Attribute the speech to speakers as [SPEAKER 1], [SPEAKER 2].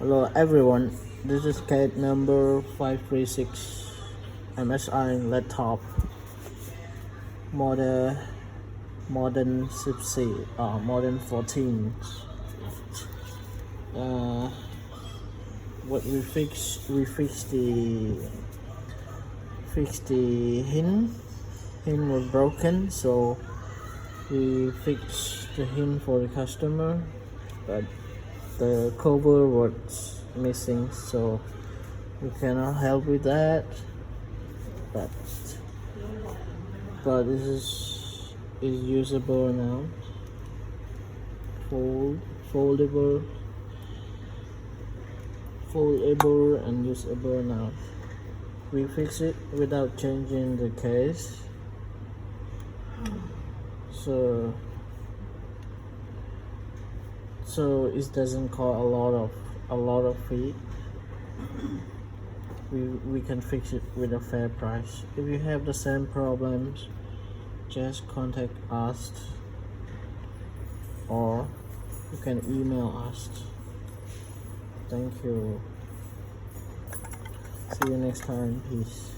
[SPEAKER 1] Hello everyone, this is case number 536 MSI laptop modern 16 modern 14. What we fix the hinge was broken, so we fixed the hinge for the customer, but the cover was missing, so we cannot help with that. But this is usable now. Foldable and usable now. We fix it without changing the case, so it doesn't cost a lot of fee. We can fix it with a fair price. If you have the same problems, just contact us, or you can email us. Thank you. See you next time. Peace.